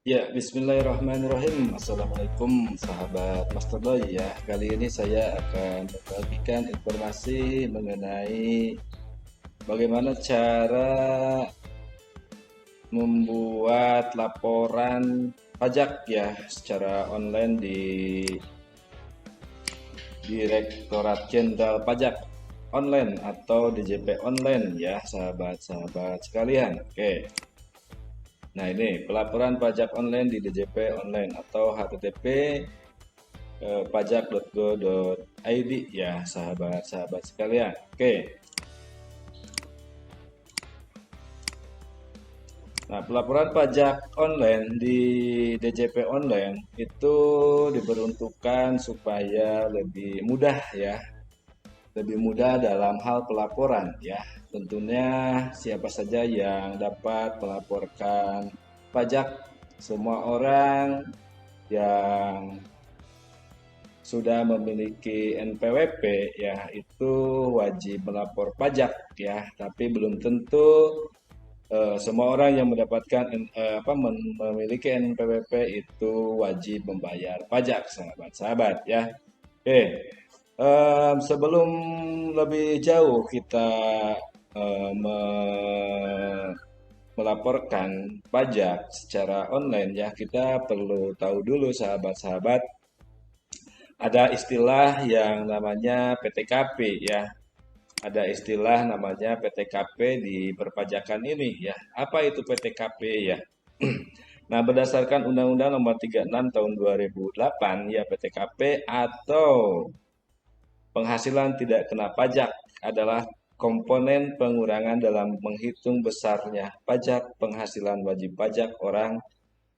Ya, bismillahirrahmanirrahim. Assalamualaikum sahabat Master Boy ya. Kali ini saya akan membagikan informasi mengenai bagaimana cara membuat laporan pajak ya secara online di Direktorat Jenderal Pajak Online atau DJP Online ya, sahabat-sahabat sekalian. Oke. Nah, ini pelaporan pajak online di DJP Online atau http pajak.go.id ya, sahabat-sahabat sekalian. Oke. Nah, pelaporan pajak online di DJP Online itu diperuntukkan supaya lebih mudah ya, lebih mudah dalam hal pelaporan ya. Tentunya siapa saja yang dapat melaporkan pajak, semua orang yang sudah memiliki NPWP ya itu wajib melapor pajak ya, tapi belum tentu semua orang yang mendapatkan memiliki NPWP itu wajib membayar pajak, sahabat-sahabat ya. Oke, sebelum lebih jauh kita melaporkan pajak secara online ya, kita perlu tahu dulu sahabat-sahabat, ada istilah yang namanya PTKP ya. Ada istilah namanya PTKP di perpajakan ini ya. Apa itu PTKP ya? Nah, berdasarkan Undang-Undang Nomor 36 Tahun 2008 ya, PTKP atau penghasilan tidak kena pajak adalah komponen pengurangan dalam menghitung besarnya pajak penghasilan wajib pajak orang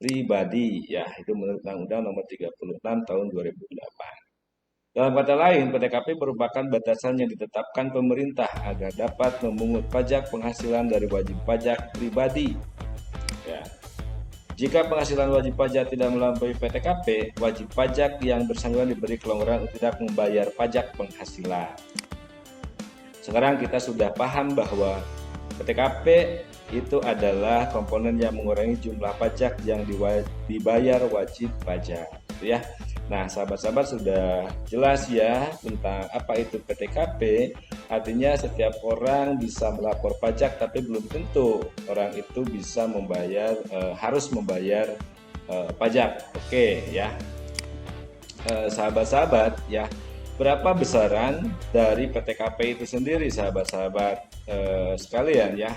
pribadi ya. Itu menurut Undang-Undang Nomor 36 Tahun 2008. Dalam kata lain, PTKP merupakan batasan yang ditetapkan pemerintah agar dapat memungut pajak penghasilan dari wajib pajak pribadi. Ya. Jika penghasilan wajib pajak tidak melampaui PTKP, wajib pajak yang bersangkutan diberi kelonggaran untuk tidak membayar pajak penghasilan. Sekarang kita sudah paham bahwa PTKP itu adalah komponen yang mengurangi jumlah pajak yang dibayar wajib pajak, ya. Nah, sahabat-sahabat sudah jelas ya tentang apa itu PTKP. Artinya setiap orang bisa melapor pajak, tapi belum tentu orang itu bisa membayar, harus membayar pajak. Oke ya, sahabat-sahabat ya. Berapa besaran dari PTKP itu sendiri, sahabat-sahabat sekalian ya?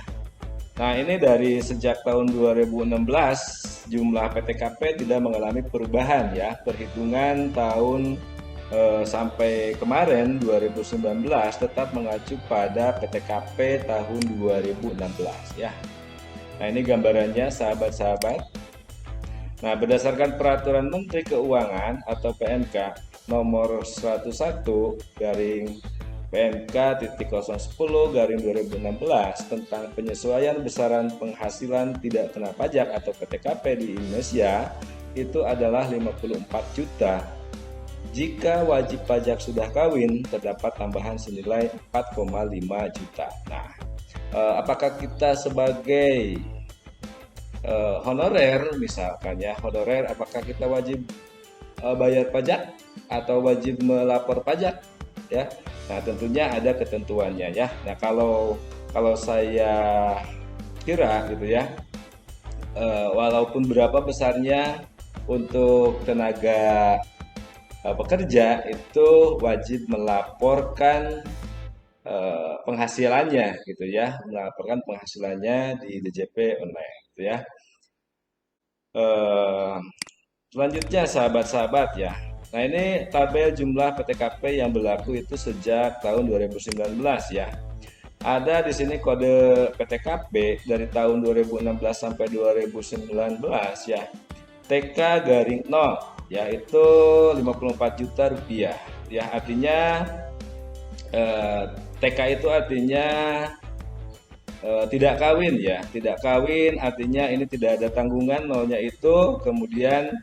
Nah, ini dari sejak tahun 2016 jumlah PTKP tidak mengalami perubahan ya. Perhitungan tahun sampai kemarin 2019 tetap mengacu pada PTKP tahun 2016 ya. Nah, ini gambarannya sahabat-sahabat. Nah, berdasarkan Peraturan Menteri Keuangan atau PMK nomor 101 garing PMK titik 010 garing 2016 tentang penyesuaian besaran penghasilan tidak kena pajak atau PTKP di Indonesia itu adalah 54 juta. Jika wajib pajak sudah kawin, terdapat tambahan senilai 4,5 juta. Nah, apakah kita sebagai honorer misalkan ya, honorer apakah kita wajib bayar pajak atau wajib melapor pajak ya? Nah, tentunya ada ketentuannya ya. Nah, kalau saya kira gitu ya, walaupun berapa besarnya untuk tenaga pekerja itu wajib melaporkan penghasilannya gitu ya, melaporkan penghasilannya di DJP online gitu ya. Eh, Selanjutnya sahabat-sahabat ya. Nah, ini tabel jumlah PTKP yang berlaku itu sejak tahun 2019 ya. Ada di sini kode PTKP dari tahun 2016 sampai 2019 ya. TK garing 0 yaitu 54 juta rupiah. Ya, artinya TK itu artinya tidak kawin ya. Tidak kawin artinya ini tidak ada tanggungan, nolnya itu, kemudian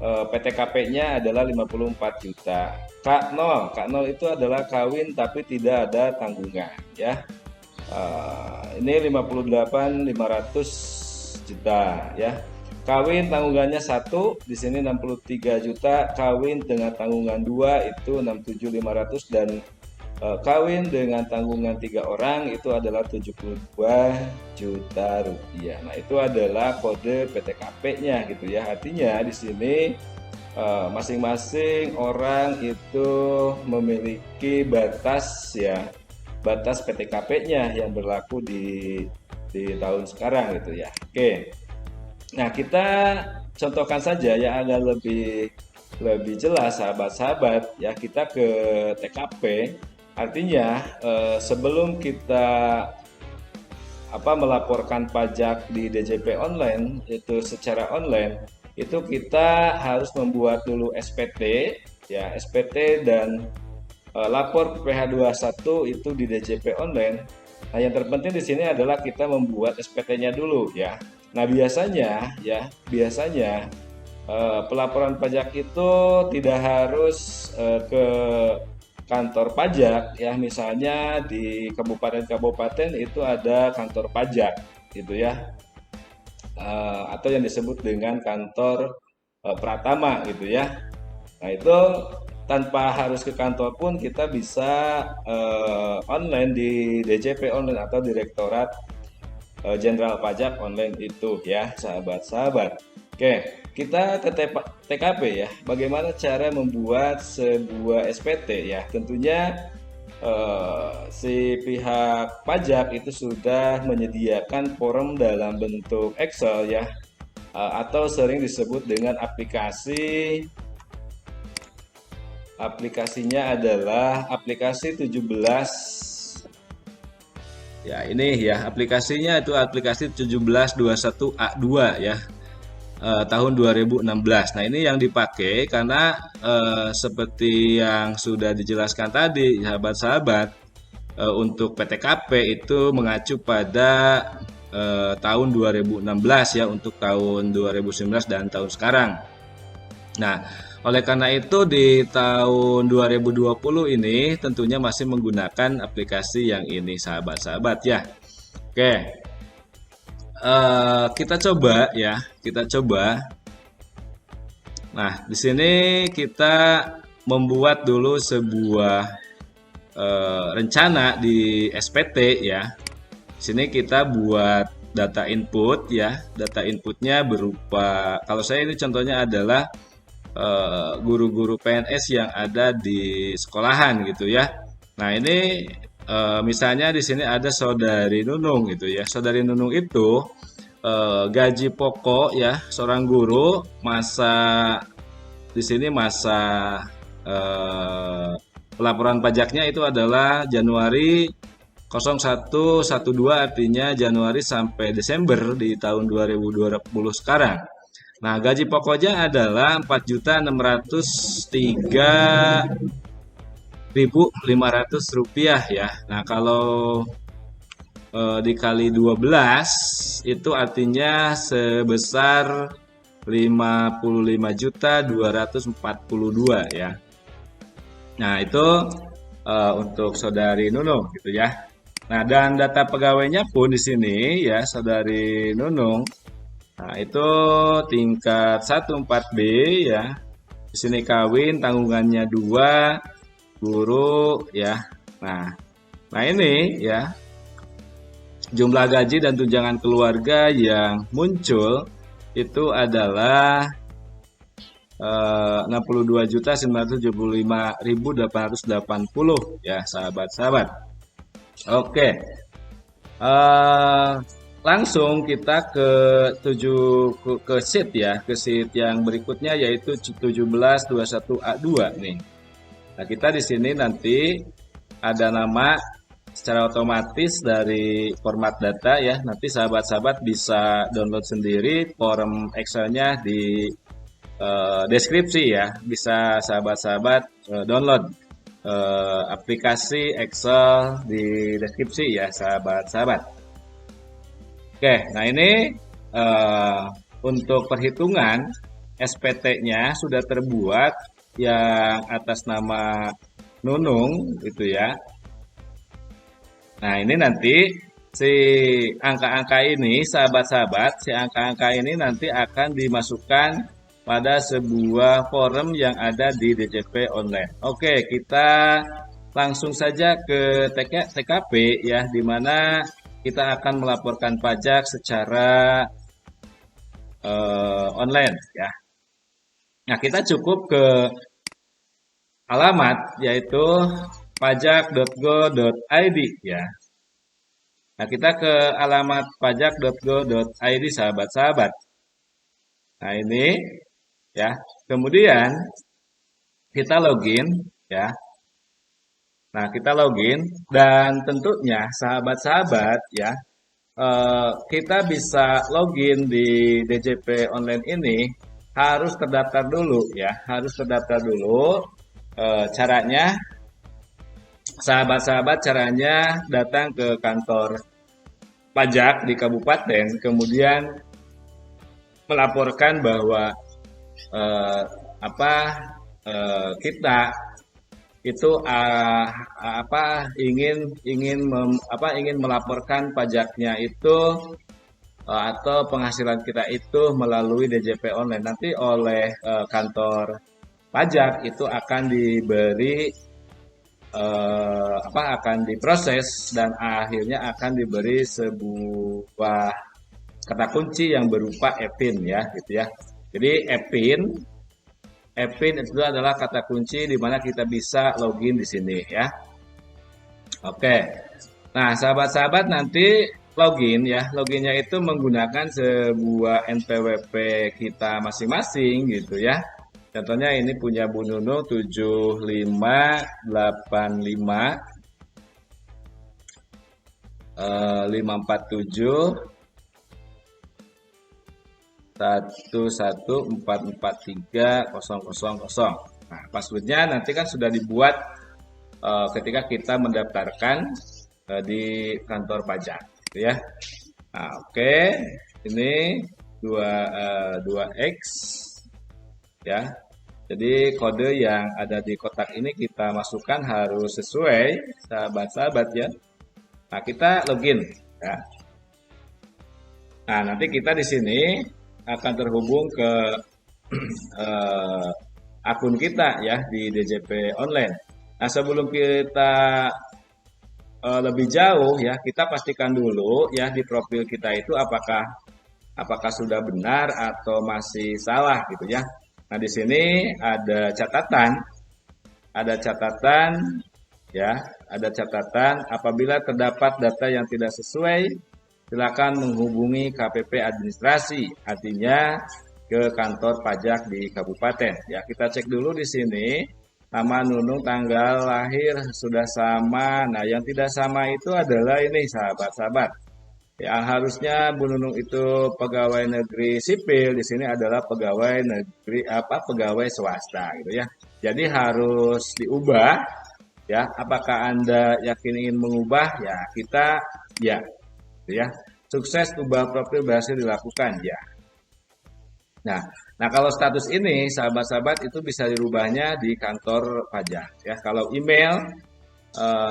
PTKP-nya adalah 54 juta. K0 itu adalah kawin tapi tidak ada tanggungan ya. Ini 58.500 juta ya. Kawin tanggungannya 1, di sini 63 juta, kawin dengan tanggungan 2 itu 67.500 dan kawin dengan tanggungan 3 orang itu adalah 72 juta rupiah. Nah, itu adalah kode PTKP-nya gitu ya. Artinya di sini masing-masing orang itu memiliki batas ya, batas PTKP-nya yang berlaku di tahun sekarang gitu ya. Oke. Nah, kita contohkan saja ya agar lebih lebih jelas sahabat-sahabat ya, kita ke TKP. Artinya sebelum kita melaporkan pajak di DJP online itu secara online, itu kita harus membuat dulu SPT ya, SPT dan lapor PPh 21 itu di DJP online. Nah, yang terpenting di sini adalah kita membuat SPT-nya dulu ya. Nah, biasanya pelaporan pajak itu tidak harus ke kantor pajak ya. Misalnya di kabupaten-kabupaten itu ada kantor pajak gitu ya. Atau yang disebut dengan kantor Pratama gitu ya. Nah, itu tanpa harus ke kantor pun kita bisa online di DJP online atau Direktorat Jenderal Pajak online itu ya, sahabat-sahabat. Oke, kita ke TKP ya. Bagaimana cara membuat sebuah SPT ya? Tentunya si pihak pajak itu sudah menyediakan form dalam bentuk Excel ya, atau sering disebut dengan aplikasi. Aplikasinya adalah aplikasi 17 ya, ini ya aplikasinya itu aplikasi 1721A2 ya, tahun 2016. Nah, ini yang dipakai karena seperti yang sudah dijelaskan tadi sahabat-sahabat, untuk PTKP itu mengacu pada tahun 2016 ya, untuk tahun 2019 dan tahun sekarang. Nah, oleh karena itu di tahun 2020 ini tentunya masih menggunakan aplikasi yang ini sahabat-sahabat ya. Oke, kita coba ya, kita coba. Nah, di sini kita membuat dulu sebuah rencana di SPT ya. Di sini kita buat data input ya. Data inputnya berupa, kalau saya ini contohnya adalah guru-guru PNS yang ada di sekolahan gitu ya. Nah, ini misalnya di sini ada Saudari Nunung gitu ya. Saudari Nunung itu gaji pokok ya seorang guru masa di sini masa pelaporan pajaknya itu adalah Januari 0112, artinya Januari sampai Desember di tahun 2020 sekarang. Nah, gaji pokoknya adalah Rp4.003.500 ya. Nah, kalau dikali 12 itu artinya sebesar 55.242 ya. Nah, itu untuk Saudari Nunung gitu ya. Nah, dan data pegawainya pun di sini ya, Saudari Nunung. Nah, itu tingkat 14B ya. Di sini kawin, tanggungannya 2, guru ya. Nah, ini ya. Jumlah gaji dan tunjangan keluarga yang muncul itu adalah 62.975.880 ya, sahabat-sahabat. Oke. Langsung kita ke sheet ya, ke sheet yang berikutnya yaitu 1721A2 nih. Nah, kita di sini nanti ada nama secara otomatis dari format data ya. Nanti sahabat-sahabat bisa download sendiri form Excel-nya di deskripsi ya. Bisa sahabat-sahabat download aplikasi Excel di deskripsi ya, sahabat-sahabat. Oke, nah ini untuk perhitungan SPT-nya sudah terbuat yang atas nama Nunung itu ya. Nah, ini nanti si angka-angka ini, sahabat-sahabat, si angka-angka ini nanti akan dimasukkan pada sebuah form yang ada di DJP online. Oke, kita langsung saja ke TKP ya, di mana kita akan melaporkan pajak secara online ya. Nah, kita cukup ke alamat yaitu pajak.go.id ya. Nah, kita ke alamat pajak.go.id sahabat-sahabat. Nah, ini ya. Kemudian kita login ya. Nah, kita login dan tentunya sahabat-sahabat ya, kita bisa login di DJP online ini harus terdaftar dulu ya, harus terdaftar dulu. Caranya, sahabat-sahabat, caranya datang ke kantor pajak di kabupaten, kemudian melaporkan bahwa eh, apa kita itu ingin melaporkan pajaknya itu atau penghasilan kita itu melalui DJP online. Nanti oleh kantor pajak itu akan diberi akan diproses dan akhirnya akan diberi sebuah kata kunci yang berupa EPIN ya gitu ya. Jadi EPIN itu adalah kata kunci di mana kita bisa login di sini ya. Oke. Nah, sahabat-sahabat nanti login ya. Loginnya itu menggunakan sebuah NPWP kita masing-masing gitu ya. Contohnya ini punya Bu Nunu 7585 547 1144300. Nah, passwordnya nanti kan sudah dibuat ketika kita mendaftarkan di kantor pajak, gitu ya. Nah, oke, ini 2x ya. Jadi kode yang ada di kotak ini kita masukkan harus sesuai, sahabat-sahabat ya. Nah, kita login ya. Nah, nanti kita di sini akan terhubung ke akun kita ya di DJP online. Nah, sebelum kita lebih jauh ya, kita pastikan dulu ya di profil kita itu apakah sudah benar atau masih salah gitu ya. Nah, di sini ada catatan ya, ada catatan apabila terdapat data yang tidak sesuai, silakan menghubungi KPP administrasi, artinya ke kantor pajak di kabupaten. Ya, kita cek dulu di sini. Nama Nunung, tanggal lahir sudah sama. Nah, yang tidak sama itu adalah ini sahabat-sahabat. Yang harusnya Bu Nunung itu pegawai negeri sipil, di sini adalah pegawai negeri pegawai swasta gitu ya. Jadi harus diubah ya. Apakah Anda yakin ingin mengubah? Ya, kita ya. Gitu ya. Sukses ubah profil berhasil dilakukan ya. Nah, kalau status ini sahabat-sahabat itu bisa dirubahnya di kantor pajak ya. Kalau email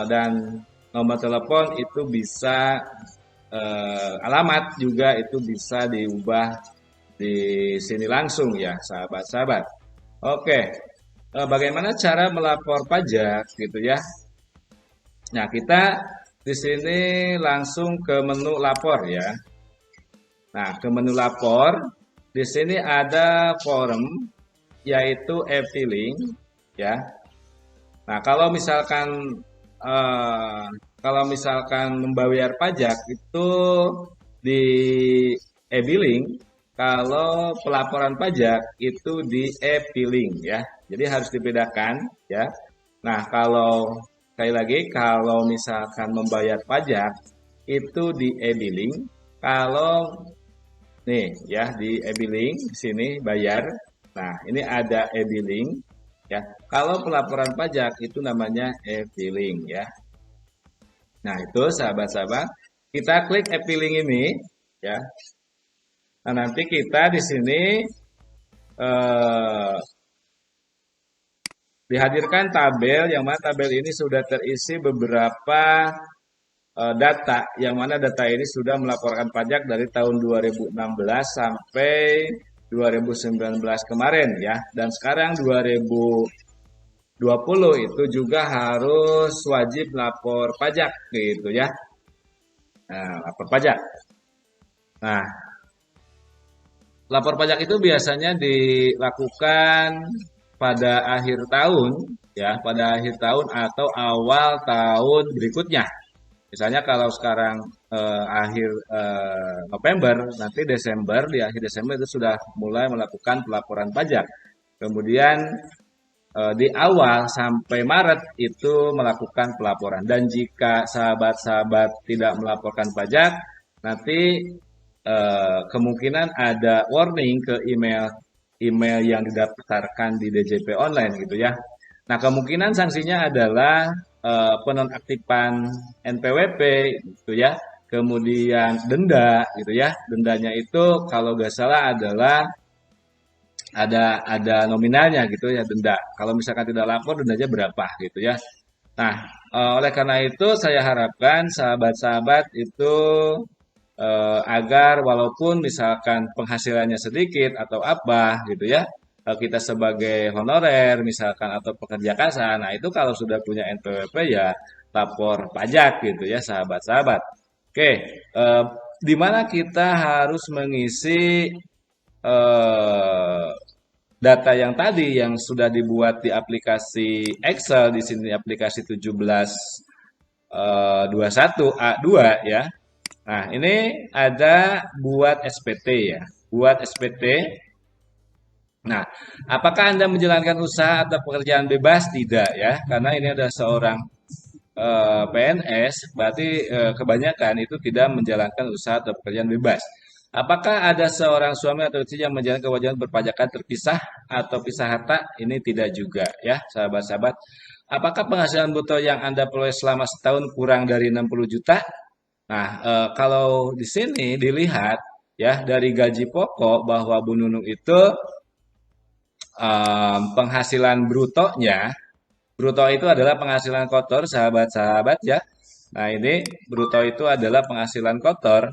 dan nomor telepon itu bisa alamat juga itu bisa diubah di sini langsung ya, sahabat-sahabat. Oke, bagaimana cara melapor pajak gitu ya? Nah, kita di sini langsung ke menu lapor ya. Nah, ke menu lapor, di sini ada form yaitu e-filing ya. Nah, kalau misalkan membayar pajak itu di e-billing, kalau pelaporan pajak itu di e-filing ya. Jadi harus dibedakan ya. Nah, sekali lagi kalau misalkan membayar pajak itu di e-billing, kalau nih ya di e-billing di sini bayar. Nah, ini ada e-billing ya. Kalau pelaporan pajak itu namanya e-filing ya. Nah, itu sahabat-sahabat, kita klik e-filing ini ya. Nah, nanti kita di sini eh, dihadirkan tabel yang mana tabel ini sudah terisi beberapa data, yang mana data ini sudah melaporkan pajak dari tahun 2016 sampai 2019 kemarin ya. Dan sekarang 2020 itu juga harus wajib lapor pajak gitu ya. Nah, lapor pajak. Nah, lapor pajak itu biasanya dilakukan pada akhir tahun ya, pada akhir tahun atau awal tahun berikutnya. Misalnya kalau sekarang akhir November, nanti Desember, di akhir Desember itu sudah mulai melakukan pelaporan pajak. Kemudian di awal sampai Maret itu melakukan pelaporan. Dan jika sahabat-sahabat tidak melaporkan pajak, nanti kemungkinan ada warning ke email yang didaftarkan di DJP online gitu ya. Nah, kemungkinan sanksinya adalah penonaktifan NPWP gitu ya. Kemudian denda gitu ya. Dendanya itu kalau nggak salah adalah ada nominalnya gitu ya, denda. Kalau misalkan tidak lapor dendanya berapa gitu ya. Nah, oleh karena itu saya harapkan sahabat-sahabat itu agar walaupun misalkan penghasilannya sedikit atau apa gitu ya, kita sebagai honorer misalkan atau pekerja kasar, nah itu kalau sudah punya NPWP ya lapor pajak gitu ya sahabat-sahabat. Oke, eh, di mana kita harus mengisi eh, data yang tadi yang sudah dibuat di aplikasi Excel, di sini aplikasi 1721A2 ya. Nah, ini ada buat SPT ya. Buat SPT. Nah, apakah Anda menjalankan usaha atau pekerjaan bebas? Tidak ya, karena ini ada seorang PNS, berarti kebanyakan itu tidak menjalankan usaha atau pekerjaan bebas. Apakah ada seorang suami atau istri yang menjalankan kewajiban berpajakan terpisah atau pisah harta? Ini tidak juga ya, sahabat-sahabat. Apakah penghasilan bruto yang Anda peroleh selama setahun kurang dari 60 juta? Nah, kalau di sini dilihat ya dari gaji pokok bahwa Bu Nunung itu penghasilan brutonya, bruto itu adalah penghasilan kotor, sahabat-sahabat ya. Nah, ini bruto itu adalah penghasilan kotor.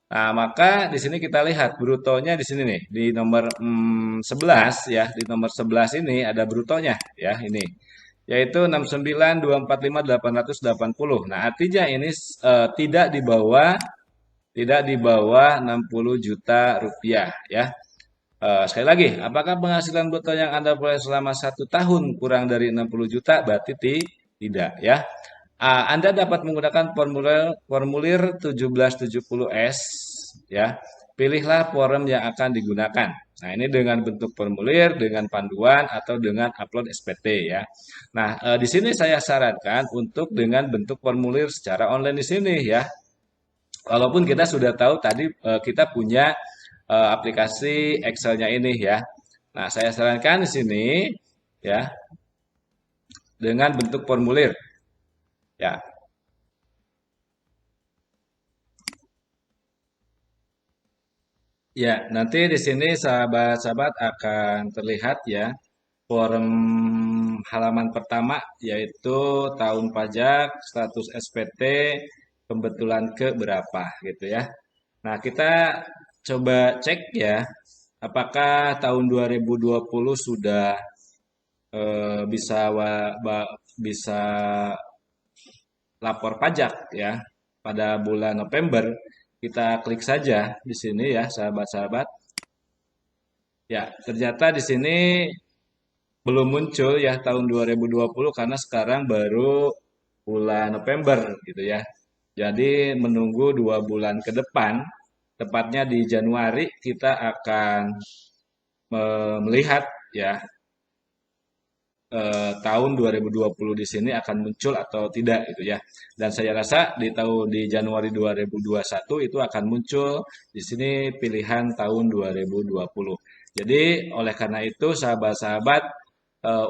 Nah, maka di sini kita lihat brutonya di sini nih, di nomor 11 ya, di nomor 11 ini ada brutonya ya, ini yaitu 69.245.880. Nah, artinya ini tidak di bawah 60 juta rupiah ya. Sekali lagi, apakah penghasilan bruto yang Anda peroleh selama 1 tahun kurang dari 60 juta? Berarti tidak ya. Anda dapat menggunakan formulir 1770S ya. Pilihlah form yang akan digunakan. Nah, ini dengan bentuk formulir, dengan panduan atau dengan upload SPT ya. Nah, di sini saya sarankan untuk dengan bentuk formulir secara online di sini ya. Walaupun kita sudah tahu tadi kita punya aplikasi Excel-nya ini ya. Nah, saya sarankan di sini ya dengan bentuk formulir ya. Ya, nanti di sini sahabat-sahabat akan terlihat ya form halaman pertama yaitu tahun pajak, status SPT, kebetulan ke berapa gitu ya. Nah, kita coba cek ya apakah tahun 2020 sudah bisa lapor pajak ya pada bulan November. Kita klik saja di sini ya sahabat-sahabat. Ya, ternyata di sini belum muncul ya tahun 2020 karena sekarang baru bulan November gitu ya. Jadi menunggu 2 bulan ke depan, tepatnya di Januari kita akan melihat ya tahun 2020 di sini akan muncul atau tidak gitu ya. Dan saya rasa di Januari 2021 itu akan muncul di sini pilihan tahun 2020. Jadi oleh karena itu sahabat-sahabat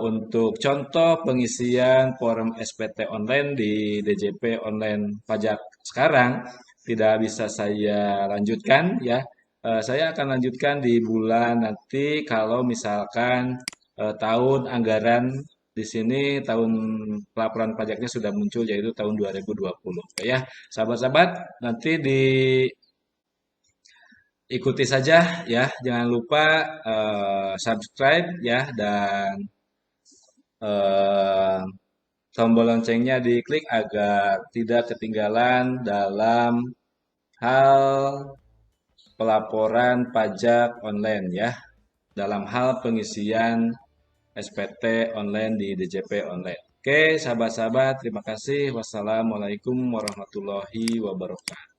untuk contoh pengisian form SPT online di DJP online pajak sekarang tidak bisa saya lanjutkan ya. Saya akan lanjutkan di bulan nanti kalau misalkan tahun anggaran di sini tahun pelaporan pajaknya sudah muncul yaitu tahun 2020. Oke ya, sahabat-sahabat, nanti diikuti saja ya. Jangan lupa subscribe ya dan eh, tombol loncengnya diklik agar tidak ketinggalan dalam hal pelaporan pajak online ya, dalam hal pengisian SPT online di DJP online. Oke, sahabat-sahabat, terima kasih. Wassalamualaikum warahmatullahi wabarakatuh.